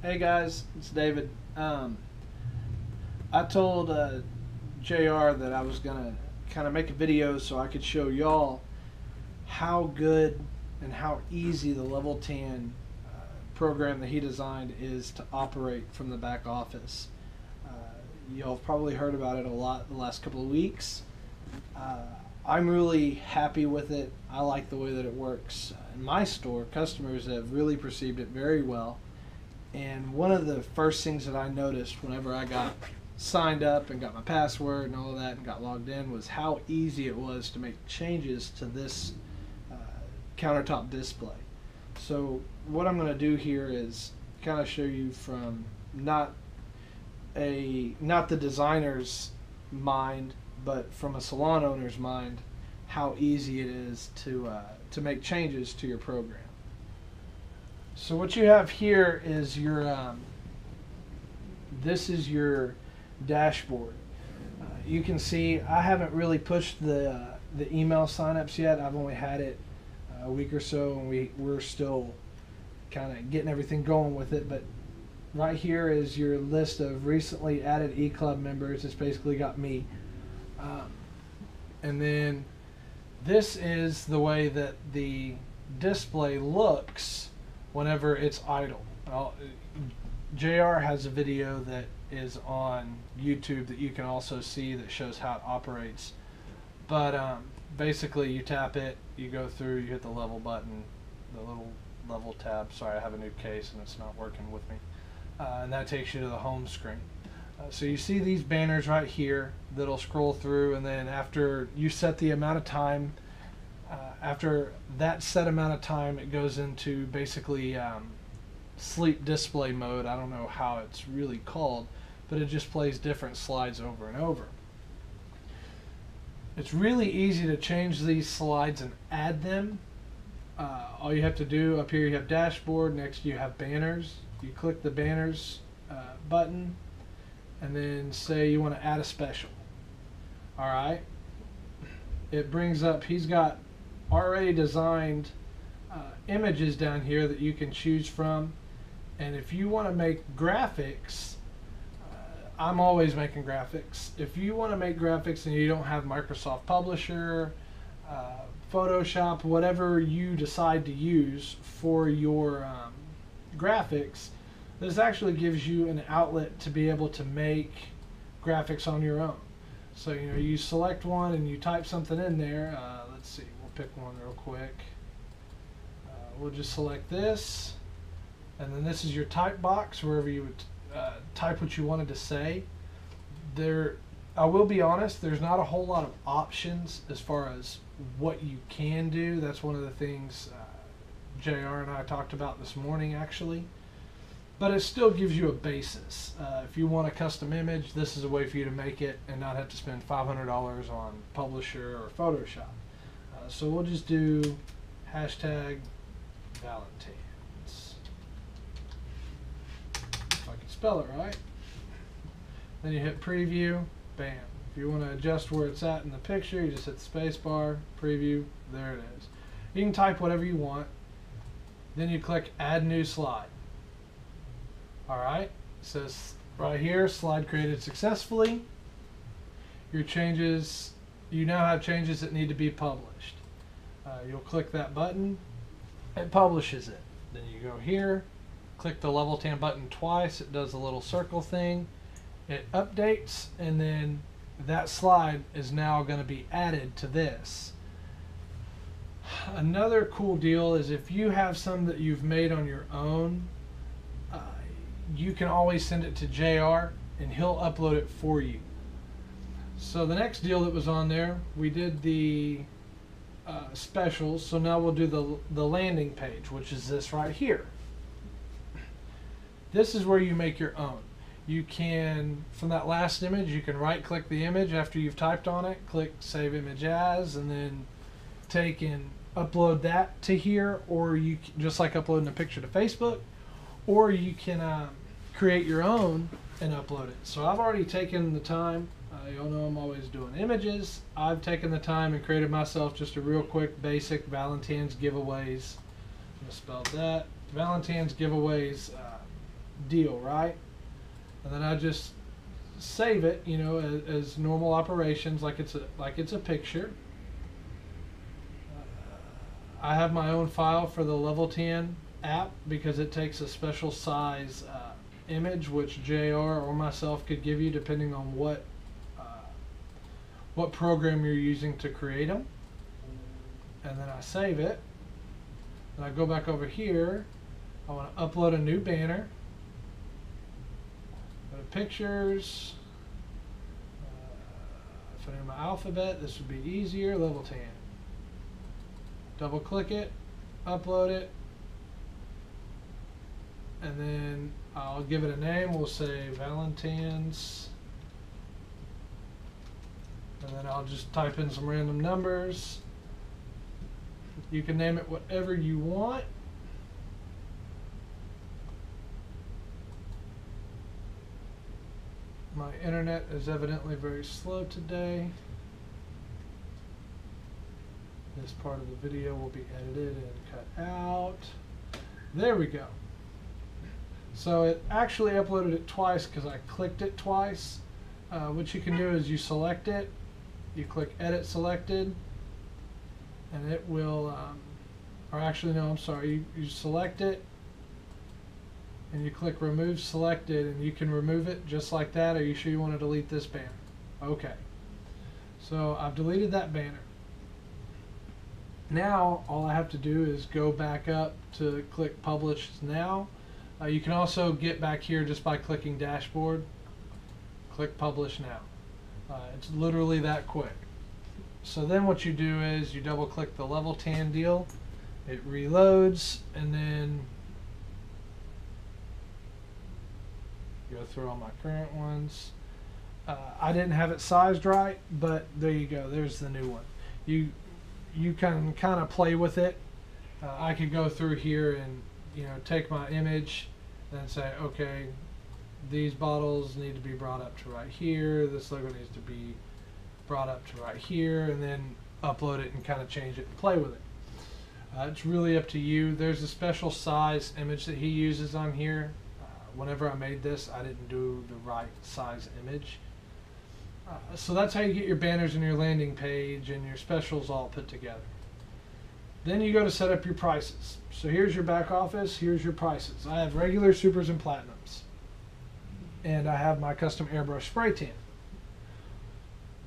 Hey guys, it's David. I told JR that I was gonna kind of make a video so I could show y'all how good and how easy the Leveltan program that he designed is to operate from the back office. Y'all have probably heard about it a lot the last couple of weeks. I'm really happy with it. I like the way that it works. In my store, customers have really perceived it very well. And one of the first things that I noticed whenever I got signed up and got my password and all of that and got logged in was how easy it was to make changes to this countertop display. So what I'm going to do here is kind of show you from not the designer's mind, but from a salon owner's mind, how easy it is to make changes to your program. So what you have here is your this is your dashboard. You can see I haven't really pushed the email signups yet. I've only had it a week or so, and we're still kind of getting everything going with it. But right here is your list of recently added eClub members. It's basically got me. And then this is the way that the display looks whenever it's idle. JR has a video that is on YouTube that you can also see that shows how it operates. But basically you tap it, you go through, you hit the level button, the little level tab. Sorry, I have a new case and it's not working with me. And that takes you to the home screen. So you see these banners right here that'll scroll through, and then after you set the amount of time, after that set amount of time, it goes into basically sleep display mode. I don't know how it's really called, but it just plays different slides over and over. It's really easy to change these slides and add them. All you have to do, up here you have dashboard, next you have banners. You click the banners button, and then say you want to add a special. Alright, it brings up, he's got already designed images down here that you can choose from. And if you want to make graphics, I'm always making graphics. If you want to make graphics and you don't have Microsoft Publisher, Photoshop, whatever you decide to use for your graphics, this actually gives you an outlet to be able to make graphics on your own. So you select one and you type something in there. Let's see, we'll pick one real quick. We'll just select this, and then this is your type box wherever you would type what you wanted to say. I will be honest, there's not a whole lot of options as far as what you can do. That's one of the things JR and I talked about this morning actually. But it still gives you a basis. If you want a custom image, this is a way for you to make it and not have to spend $500 on Publisher or Photoshop. So we'll just do hashtag Valentans. If I can spell it right. Then you hit preview, bam. If you want to adjust where it's at in the picture, you just hit the space bar, preview, there it is. You can type whatever you want. Then you click add new slide. Alright, it says right here, slide created successfully. Your changes, you now have changes that need to be published. You'll click that button, it publishes it. Then you go here, click the Leveltan button twice, it does a little circle thing, it updates, and then that slide is now going to be added to this. Another cool deal is if you have some that you've made on your own, you can always send it to JR and he'll upload it for you. So the next deal that was on there, we did the specials, so now we'll do the landing page, which is this right here. This is where you make your own. You can, from that last image, you can right click the image after you've typed on it, click save image as, and then take and upload that to here, or you just like uploading a picture to Facebook, or you can create your own and upload it. So I've already taken the time. Y'all know I'm always doing images. I've taken the time and created myself just a real quick basic Valentine's giveaways. I'm gonna spell that. Valentine's giveaways deal, right? And then I just save it, you know, as normal operations, like it's a picture. I have my own file for the Leveltan app because it takes a special size image, which JR or myself could give you depending on what program you're using to create them. And then I save it. And I go back over here. I want to upload a new banner. Go to pictures. If I name my alphabet, this would be easier. Leveltan. Double click it, upload it, and then I'll give it a name. We'll say Valentine's, and then I'll just type in some random numbers. You can name it whatever you want. My internet is evidently very slow today. This part of the video will be edited and cut out. There we go. So it actually uploaded it twice because I clicked it twice. What you can do is you select it, you click Edit Selected, and it will, or actually no, I'm sorry, you select it, and you click Remove Selected, and you can remove it just like that. Are you sure you want to delete this banner? Okay. So I've deleted that banner. Now all I have to do is go back up to click Publish Now. You can also get back here just by clicking Dashboard. Click Publish Now. It's literally that quick. So then what you do is you double click the Leveltan deal. It reloads, and then go through all my current ones. I didn't have it sized right, but there you go. There's the new one. You can kind of play with it. I could go through here and, you know, take my image and say, okay, these bottles need to be brought up to right here. This logo needs to be brought up to right here, and then upload it and kind of change it and play with it. It's really up to you. There's a special size image that he uses on here. Whenever I made this, I didn't do the right size image. So that's how you get your banners and your landing page and your specials all put together. Then you go to set up your prices. So here's your back office, here's your prices. I have regular, supers, and platinums. And I have my custom airbrush spray tan.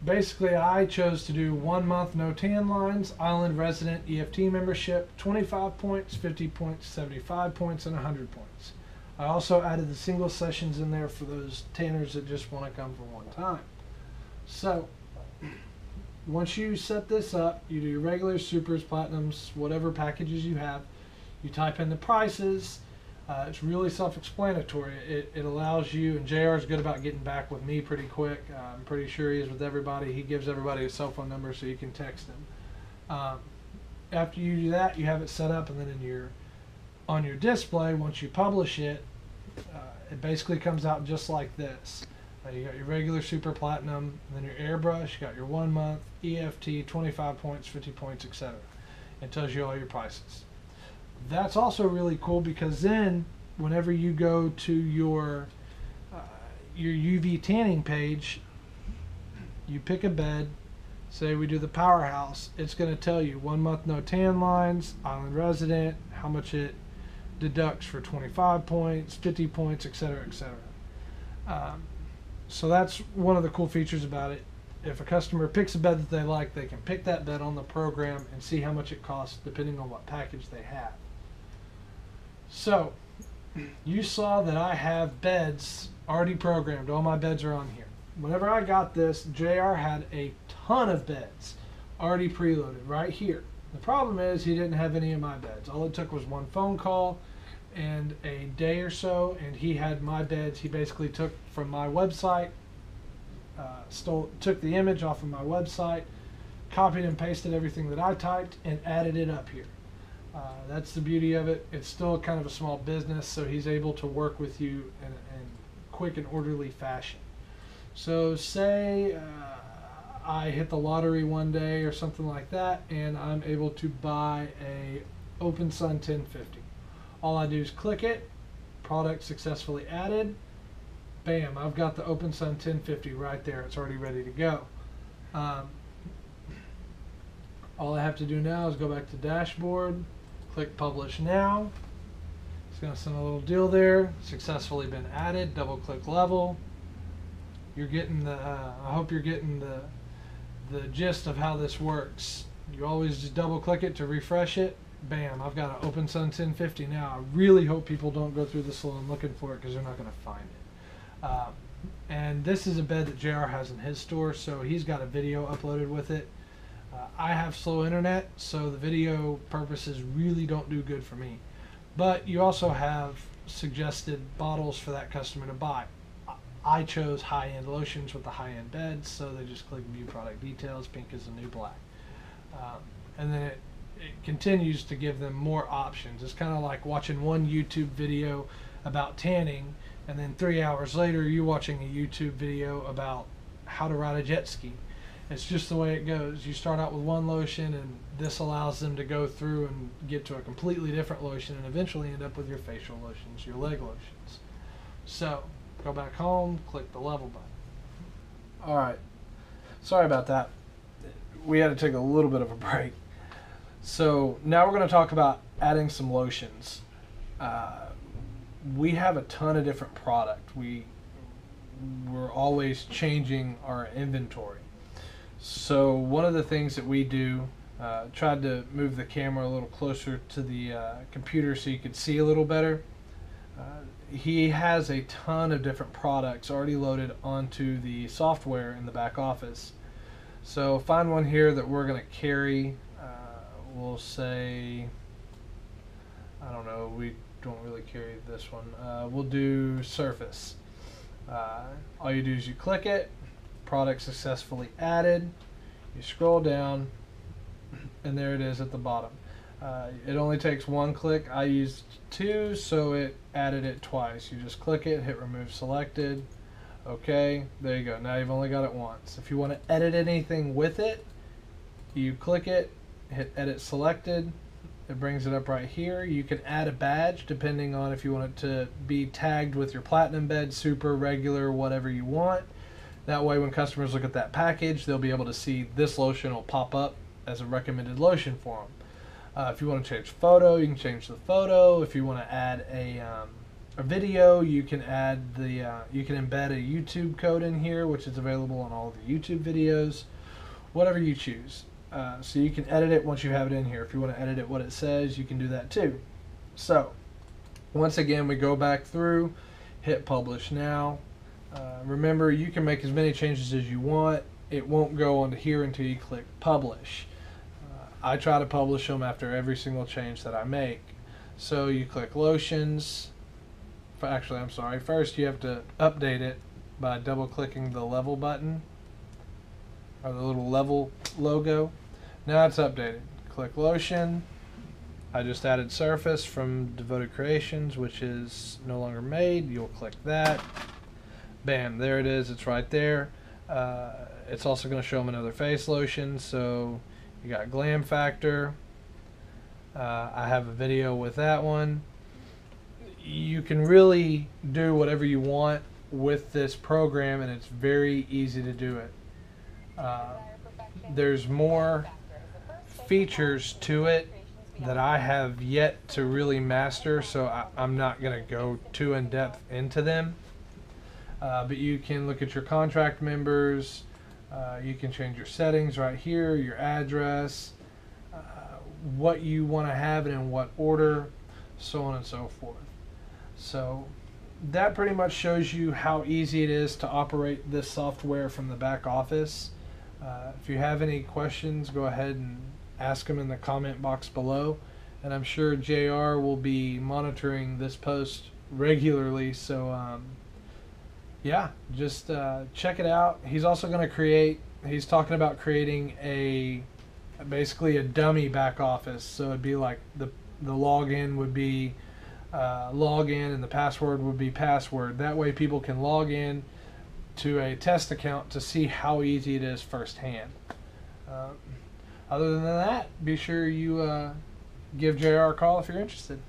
Basically, I chose to do 1 month no tan lines, island resident EFT membership, 25 points, 50 points, 75 points, and 100 points. I also added the single sessions in there for those tanners that just want to come for one time. So once you set this up, you do your regular, supers, platinums, whatever packages you have. You type in the prices. It's really self-explanatory. It allows you, and JR is good about getting back with me pretty quick. I'm pretty sure he is with everybody. He gives everybody a cell phone number so you can text them. After you do that, you have it set up, and then on your display, once you publish it, it basically comes out just like this. You got your regular, super, platinum, and then your airbrush. You got your 1 month, EFT, 25 points, 50 points, etc. It tells you all your prices. That's also really cool because then whenever you go to your UV tanning page, you pick a bed, say we do the Powerhouse, it's going to tell you 1 month no tan lines, island resident, how much it deducts for 25 points, 50 points, etc., etc. So that's one of the cool features about it. If a customer picks a bed that they like, they can pick that bed on the program and see how much it costs depending on what package they have. So you saw that I have beds already programmed. All my beds are on here. Whenever I got this, JR had a ton of beds already preloaded right here. The problem is he didn't have any of my beds. All it took was one phone call and a day or so, and he had my beds. He basically took from my website, took the image off of my website, copied and pasted everything that I typed, and added it up here. That's the beauty of it. It's still kind of a small business, so he's able to work with you in quick and orderly fashion. So say I hit the lottery one day or something like that, and I'm able to buy a Open Sun 1050. All I do is click it, product successfully added. Bam, I've got the OpenSun 1050 right there. It's already ready to go. All I have to do now is go back to dashboard, click publish now. It's going to send a little deal there. Successfully been added. Double click level. You're getting the I hope you're getting the gist of how this works. You always just double click it to refresh it. Bam, I've got an OpenSun 1050 now. I really hope people don't go through the salon looking for it, because they're not going to find it. And this is a bed that JR has in his store, so he's got a video uploaded with it. I have slow internet, so the video purposes really don't do good for me. But you also have suggested bottles for that customer to buy. I chose high-end lotions with the high-end beds, so they just click view product details. Pink is the new black. And then it continues to give them more options. It's kind of like watching one YouTube video about tanning, and then 3 hours later you're watching a YouTube video about how to ride a jet ski. It's just the way it goes. You start out with one lotion, and this allows them to go through and get to a completely different lotion and eventually end up with your facial lotions, your leg lotions. So go back home, click the level button. Alright, sorry about that. We had to take a little bit of a break. So now we're going to talk about adding some lotions. We have a ton of different product. We're always changing our inventory. So one of the things that we do, tried to move the camera a little closer to the computer so you could see a little better. He has a ton of different products already loaded onto the software in the back office. So find one here that we're going to carry. We'll say, I don't know, we don't really carry this one. We'll do Surface. All you do is you click it, product successfully added, you scroll down, and there it is at the bottom. It only takes one click. I used two, so it added it twice. You just click it, hit remove selected. Okay, there you go. Now you've only got it once. If you want to edit anything with it, you click it, hit edit selected. It brings it up right here. You can add a badge depending on if you want it to be tagged with your platinum bed, super, regular, whatever you want. That way when customers look at that package, they'll be able to see this lotion will pop up as a recommended lotion for them. If you want to change photo, you can change the photo. If you want to add a video, you can add the you can embed a YouTube code in here, which is available on all the YouTube videos. Whatever you choose. So you can edit it once you have it in here. If you want to edit it what it says, you can do that too. So once again, we go back through, hit publish now. Remember, you can make as many changes as you want. It won't go onto here until you click publish. I try to publish them after every single change that I make. So you click lotions. Actually, I'm sorry. First, you have to update it by double clicking the level button, or the little level logo. Now it's updated. Click lotion. I just added Surface from Devoted Creations, which is no longer made. You'll click that. Bam, there it is. It's right there. It's also going to show them another face lotion. So you got Glam Factor. I have a video with that one. You can really do whatever you want with this program, and it's very easy to do it. There's more features to it that I have yet to really master, so I'm not going to go too in depth into them. But you can look at your contract members, you can change your settings right here, your address, what you want to have it in what order, so on and so forth. So that pretty much shows you how easy it is to operate this software from the back office. If you have any questions, go ahead and ask them in the comment box below, and I'm sure JR will be monitoring this post regularly, so yeah, just check it out. He's also going to he's talking about creating basically a dummy back office, so it'd be like the login would be login and the password would be password. That way people can log in to a test account to see how easy it is firsthand. Other than that, be sure you give JR a call if you're interested.